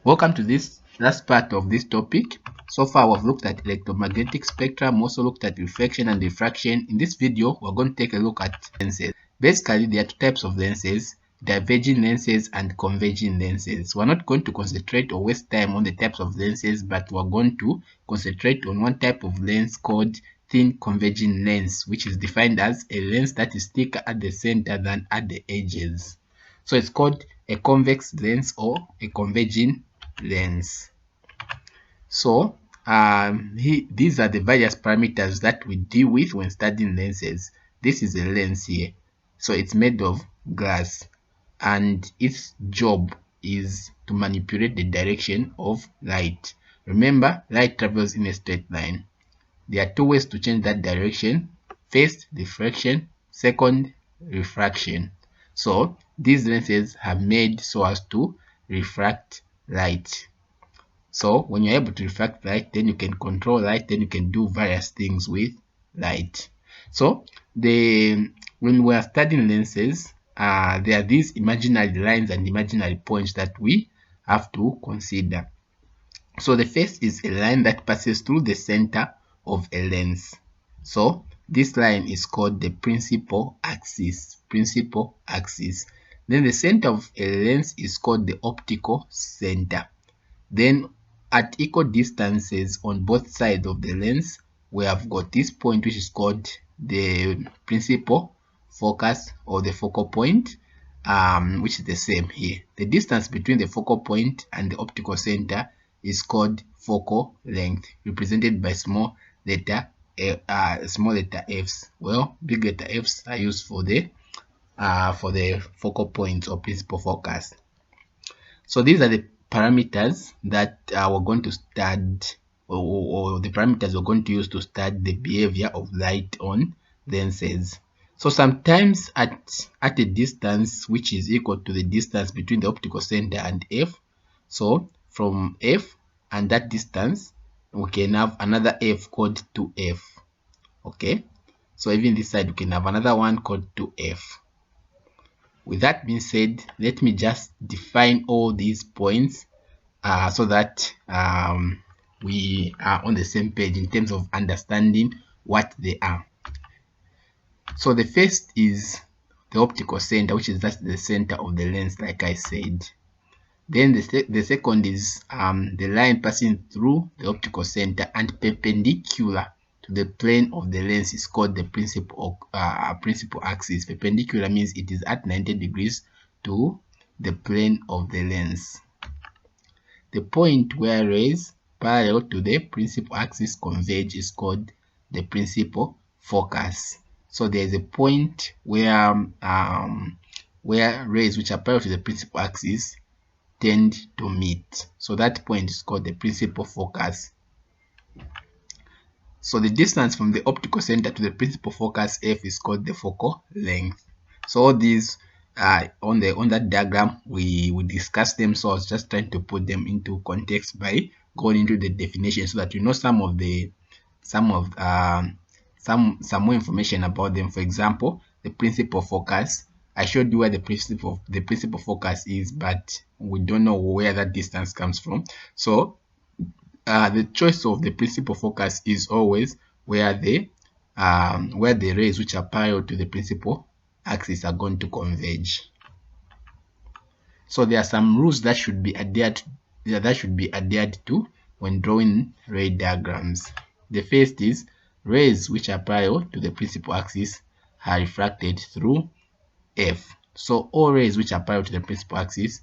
Welcome to this last part of this topic. So far we've looked at electromagnetic spectrum, also looked at reflection and diffraction. In this video we're going to take a look at lenses. Basically there are two types of lenses: diverging lenses and converging lenses. We're not going to concentrate or waste time on the types of lenses, but we're going to concentrate on one type of lens called thin converging lens, which is defined as a lens that is thicker at the center than at the edges. So it's called a convex lens or a converging lens. So these are the various parameters that we deal with when studying lenses. This is a lens here, so it's made of glass, and its job is to manipulate the direction of light. Remember, light travels in a straight line. There are two ways to change that direction: first, diffraction; second, refraction. So these lenses are made so as to refract light. So when you're able to refract light, then you can control light, then you can do various things with light. So when we are studying lenses, there are these imaginary lines and imaginary points that we have to consider. So the first is a line that passes through the center of a lens. So this line is called the principal axis. Then the center of a lens is called the optical center. Then at equal distances on both sides of the lens, we have got this point which is called the principal focus or the focal point, which is the same here. The distance between the focal point and the optical center is called focal length, represented by small letter f's. Well, big letter f's are used for the focal point or principal focus. So these are the parameters that we're going to study, or the parameters we're going to use to study the behavior of light on lenses. So sometimes at a distance which is equal to the distance between the optical center and f, so from f and that distance we can have another f called 2f. Okay, so even this side we can have another one called 2f. With that being said, let me just define all these points so that we are on the same page in terms of understanding what they are. So the first is the optical center, which is just the center of the lens, like I said. Then the second is the line passing through the optical center and perpendicular to the plane of the lens is called the principal axis. Perpendicular means it is at 90 degrees to the plane of the lens. The point where rays parallel to the principal axis converge is called the principal focus. So there is a point where rays which are parallel to the principal axis tend to meet. So that point is called the principal focus. So the distance from the optical center to the principal focus f is called the focal length. So all these on that diagram we discussed them, so I was just trying to put them into context by going into the definition so that you know some more information about them. For example, the principal focus, I showed you where the principal focus is, but we don't know where that distance comes from. So the choice of the principal focus is always where the rays which are parallel to the principal axis are going to converge. So there are some rules that should be adhered to when drawing ray diagrams. The first is rays which are parallel to the principal axis are refracted through f. So all rays which are parallel to the principal axis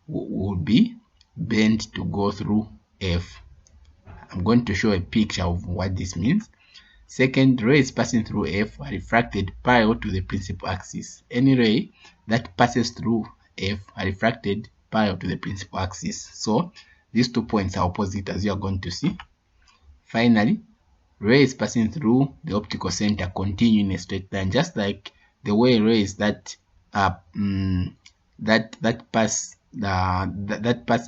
will be bent to go through f. I'm going to show a picture of what this means. Second, rays passing through f are refracted parallel to the principal axis. Any ray that passes through f are refracted parallel to the principal axis. So these 2 points are opposite, as you are going to see. Finally, rays passing through the optical center continue in a straight line, just like the way rays that pass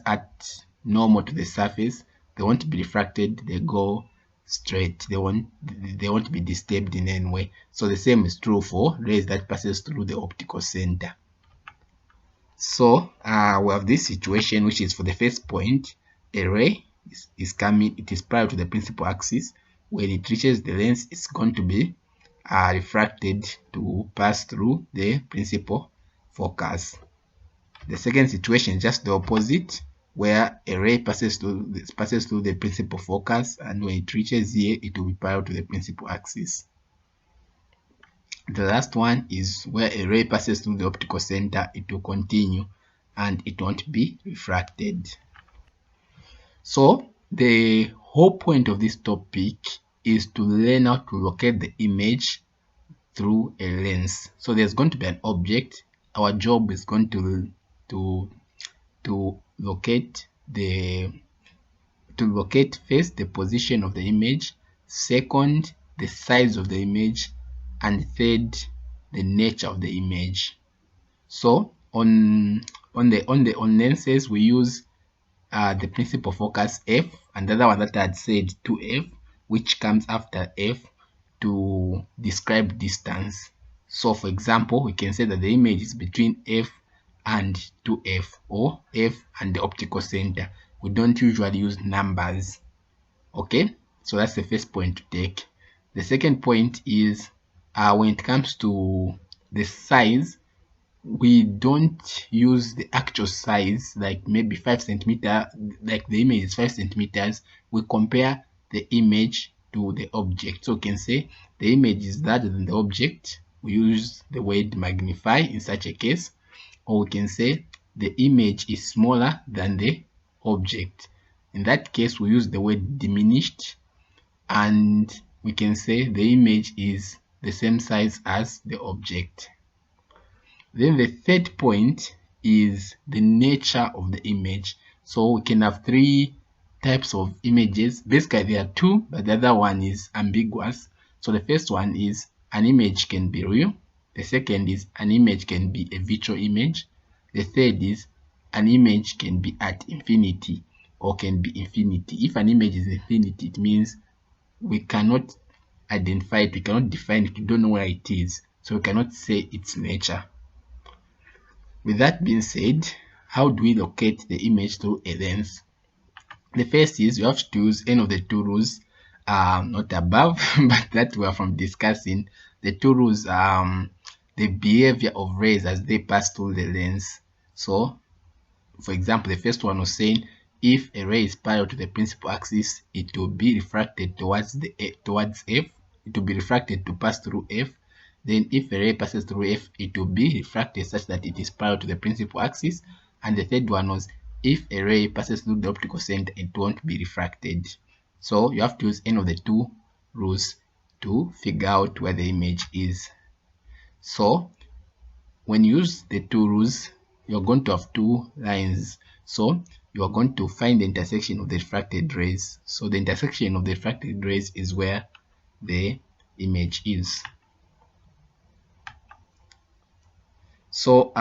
at normal to the surface, they won't be refracted, they go straight, they won't be disturbed in any way. So the same is true for rays that passes through the optical center. So we have this situation, which is for the first point, a ray is coming, it is prior to the principal axis. When it reaches the lens, it's going to be refracted to pass through the principal focus. The second situation is just the opposite, where a ray passes through the principal focus, and when it reaches here, it will be prior to the principal axis. The last one is where a ray passes through the optical center, it will continue and it won't be refracted. So the whole point of this topic is to learn how to locate the image through a lens. So there's going to be an object. Our job is going to locate first the position of the image, second the size of the image, and third the nature of the image. So on lenses we use the principal focus f, and the other one that I had said 2f, which comes after f to describe distance. So for example, we can say that the image is between f and 2f, or f and the optical center. We don't usually use numbers. Okay, so that's the first point to take. The second point is when it comes to the size, we don't use the actual size, like maybe 5 centimeters, like the image is 5 centimeters. We compare the image to the object. So we can say the image is larger than the object. We use the word magnify in such a case, or we can say the image is smaller than the object. In that case, we use the word diminished, and we can say the image is the same size as the object. Then the third point is the nature of the image. So we can have three types of images. Basically, there are two, but the other one is ambiguous. So the first one is an image can be real. The second is an image can be a virtual image. The third is an image can be at infinity or can be infinity. If an image is infinity, it means we cannot identify it, we cannot define it, we don't know where it is, so we cannot say its nature. With that being said, how do we locate the image through a lens? The first is you have to use any of the two rules, not above, but that we are from discussing. The two rules, the behavior of rays as they pass through the lens. So, for example, the first one was saying if a ray is parallel to the principal axis, it will be refracted towards f. It will be refracted to pass through f. Then if a ray passes through f, it will be refracted such that it is parallel to the principal axis. And the third one was if a ray passes through the optical center, it won't be refracted. So you have to use any of the two rules to figure out where the image is. So when you use the two rules, you're going to have two lines. So you are going to find the intersection of the refracted rays. So the intersection of the refracted rays is where the image is. So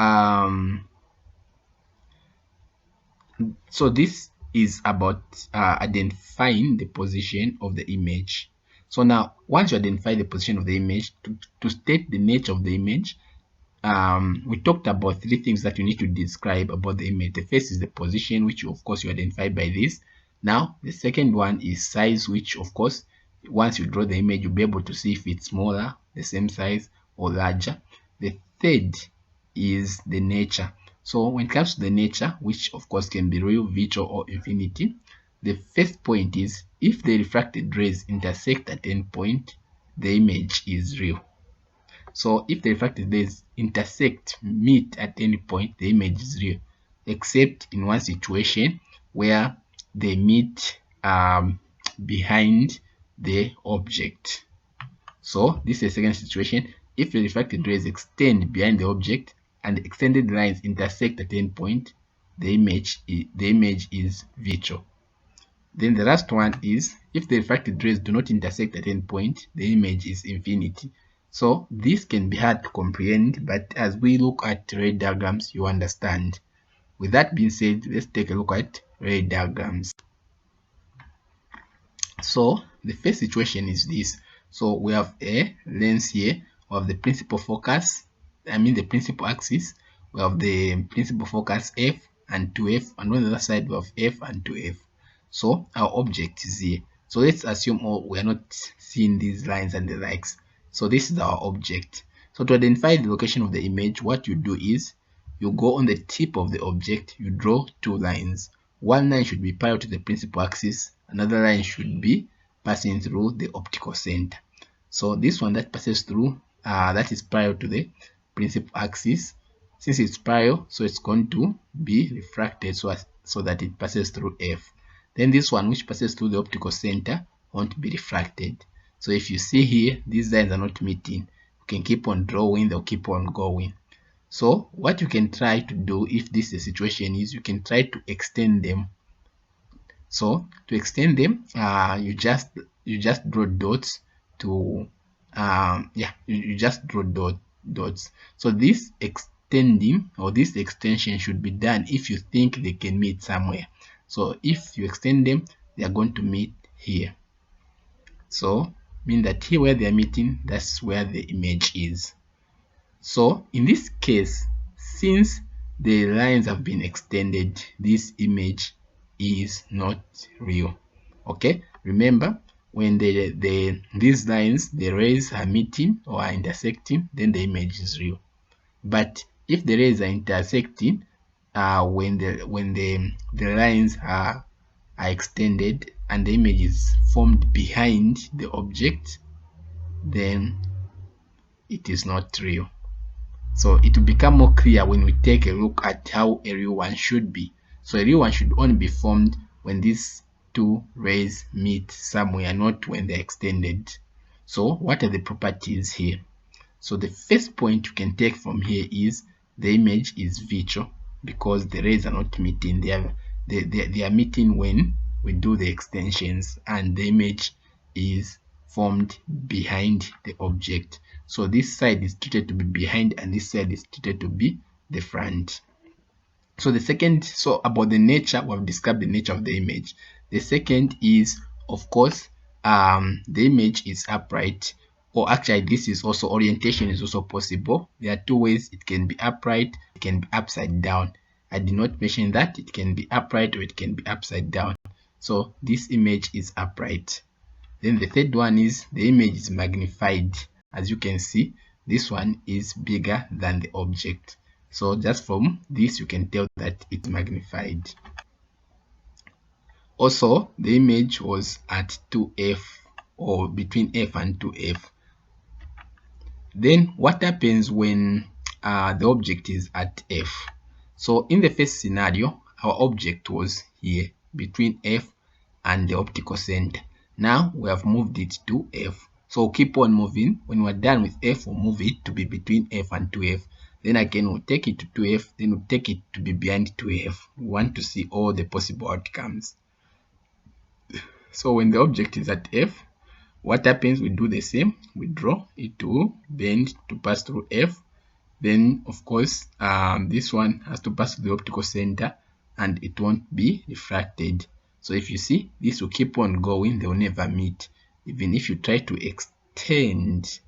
this is about identifying the position of the image. So now once you identify the position of the image, to state the nature of the image, we talked about three things that you need to describe about the image. The first is the position, which of course you identify by this. Now the second one is size, which of course once you draw the image you'll be able to see if it's smaller, the same size, or larger. The third is the nature. So when it comes to the nature, which of course can be real, virtual, or infinity, the first point is if the refracted rays intersect at any point, the image is real. So if the refracted rays meet at any point, the image is real, except in one situation where they meet behind the object. So this is the second situation. If the refracted rays extend behind the object and the extended lines intersect at any point, the image is virtual. Then the last one is if the refracted rays do not intersect at any point, the image is infinity. So this can be hard to comprehend, but as we look at ray diagrams, you understand. With that being said, let's take a look at ray diagrams. So the first situation is this. So we have a lens here. We have the principal focus, the principal axis. we have the principal focus F and 2F, and on the other side we have F and 2F. So our object is here. So let's assume we are not seeing these lines and the likes. So this is our object. So to identify the location of the image, what you do is you go on the tip of the object, you draw two lines. One line should be parallel to the principal axis, another line should be passing through the optical center. So this one that passes through, that is parallel to the principal axis. Since it's parallel, so it's going to be refracted so that it passes through F. Then this one which passes through the optical center won't be refracted. So if you see here, these lines are not meeting. You can keep on drawing, they'll keep on going. So what you can try to do if this is the situation is you can try to extend them. So to extend them, you just draw dots to you just draw dots. So this extending or this extension should be done if you think they can meet somewhere. So if you extend them, they are going to meet here. So mean that here where they are meeting, that's where the image is. So in this case, since the lines have been extended, this image is not real. Okay, remember when these lines, the rays are meeting or are intersecting, then the image is real. But if the rays are intersecting, when the lines are extended and the image is formed behind the object, then it is not real. So it will become more clear when we take a look at how a real one should be. So a real one should only be formed when these two rays meet somewhere, not when they're extended. So what are the properties here? So the first point you can take from here is the image is virtual because the rays are not meeting. They are meeting when we do the extensions, and the image is formed behind the object. So this side is treated to be behind and this side is treated to be the front. So the second, so about the nature, we have described the nature of the image. The second is, of course, the image is upright, or actually this is also, orientation is also possible. There are two ways it can be upright, it can be upside down. I did not mention that it can be upright or it can be upside down. So this image is upright. Then the third one is the image is magnified. As you can see, this one is bigger than the object. So just from this, you can tell that it's magnified. Also, the image was at 2F or between F and 2F. Then what happens when the object is at F? So in the first scenario, our object was here between F and the optical center. Now we have moved it to F. So we'll keep on moving. When we're done with F, we'll move it to be between F and 2F. Then again, we'll take it to 2F. Then we'll take it to be behind 2F. We want to see all the possible outcomes. So when the object is at F, what happens? We do the same. We draw it to bend to pass through F. Then, of course, this one has to pass through the optical center and it won't be refracted. So if you see, this will keep on going. They will never meet. Even if you try to extend,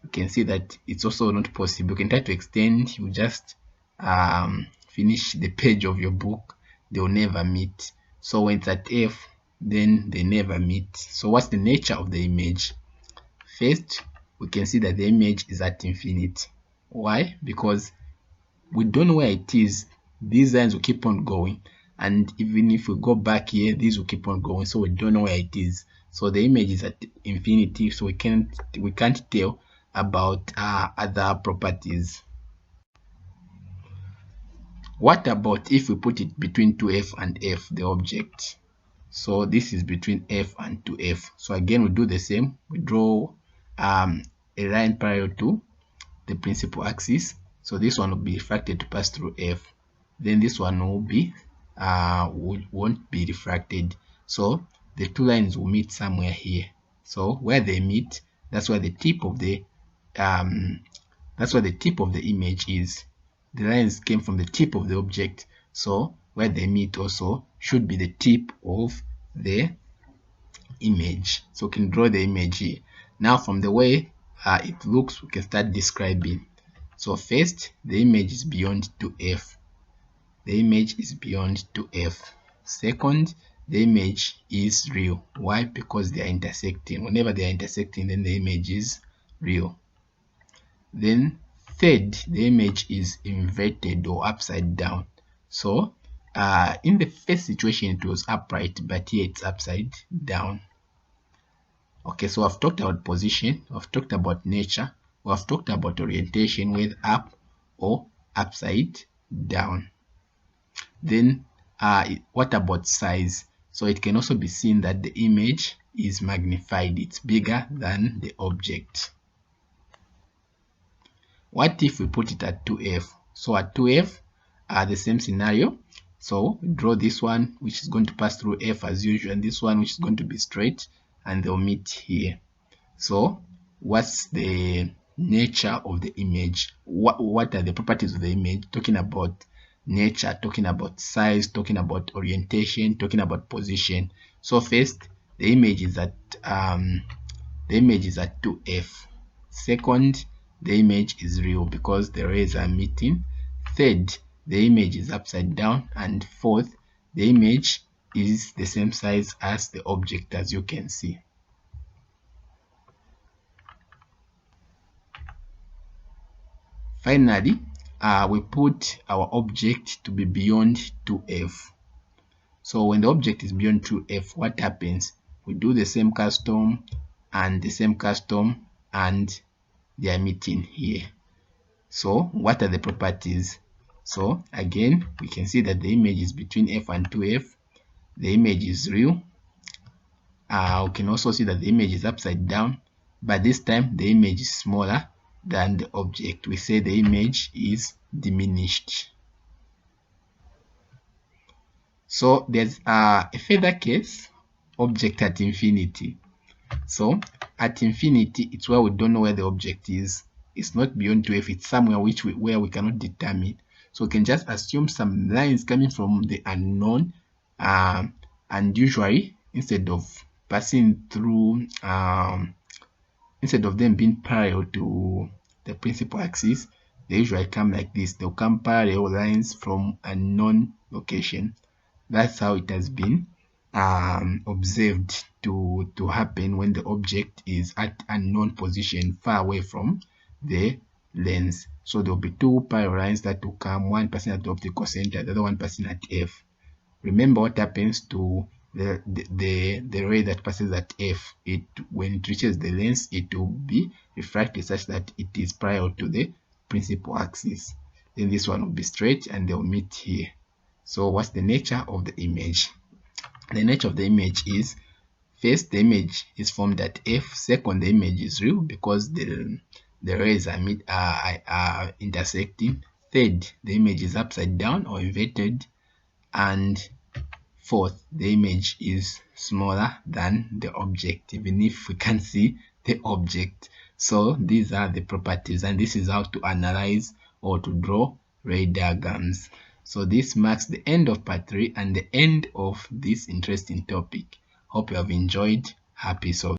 you can see that it's also not possible. You can try to extend, you just finish the page of your book. They will never meet. So when it's at F, then they never meet. So what's the nature of the image? First, we can see that the image is at infinity. Why? Because we don't know where it is. These lines will keep on going, and even if we go back here, these will keep on going, so we don't know where it is. So the image is at infinity, so we can't tell about other properties. What about if we put it between 2F and F, the object? So this is between F and 2F. So again, we do the same. We draw a line parallel to the principal axis. So this one will be refracted to pass through F. Then this one will be won't be refracted. So the two lines will meet somewhere here. So where they meet, that's where the tip of the image is. The lines came from the tip of the object. So where they meet also should be the tip of the image. So we can draw the image here. Now from the way it looks, we can start describing. So first, the image is beyond 2f. The image is beyond 2f. Second, the image is real. Why? Because they are intersecting. Whenever they are intersecting, then the image is real. Then third, the image is inverted or upside down. So in the first situation it was upright, but here it's upside down. Okay, so I've talked about position, I've talked about nature, we've talked about orientation, whether up or upside down. Then what about size? So it can also be seen that the image is magnified, it's bigger than the object. What if we put it at 2f? So at 2f, the same scenario. So draw this one which is going to pass through f as usual, and this one which is going to be straight, and they'll meet here. So what's the nature of the image? What are the properties of the image? Talking about nature, talking about size, talking about orientation, talking about position. So first, the image is at 2f. Second, the image is real because the rays are meeting. Third, the image is upside down. And fourth, the image is the same size as the object, as you can see. Finally, we put our object to be beyond 2f. So when the object is beyond 2f, what happens? We do the same custom and the same custom, and they are meeting here. So what are the properties? So again, we can see that the image is between f and 2f. The image is real. We can also see that the image is upside down, but this time the image is smaller than the object. We say the image is diminished. So there's a further case, object at infinity. So at infinity, it's where we don't know where the object is. It's not beyond 2f, it's somewhere where we cannot determine. So we can just assume some lines coming from the unknown, and usually instead of passing through, instead of them being parallel to the principal axis, they usually come like this. They'll come parallel lines from unknown location. That's how it has been observed to happen when the object is at unknown position, far away from the lens. So there will be two parallel lines that will come, one passing at the optical center, the other one passing at f. Remember what happens to the ray that passes at f. When it reaches the lens, it will be refracted such that it is parallel to the principal axis. Then this one will be straight and they'll meet here. So what's the nature of the image? The nature of the image is, first, the image is formed at f. Second, the image is real because the rays are intersecting. Third, the image is upside down or inverted. And fourth, the image is smaller than the object, even if we can't see the object. So these are the properties, and this is how to analyze or to draw ray diagrams. So this marks the end of part 3 and the end of this interesting topic. Hope you have enjoyed. Happy solving.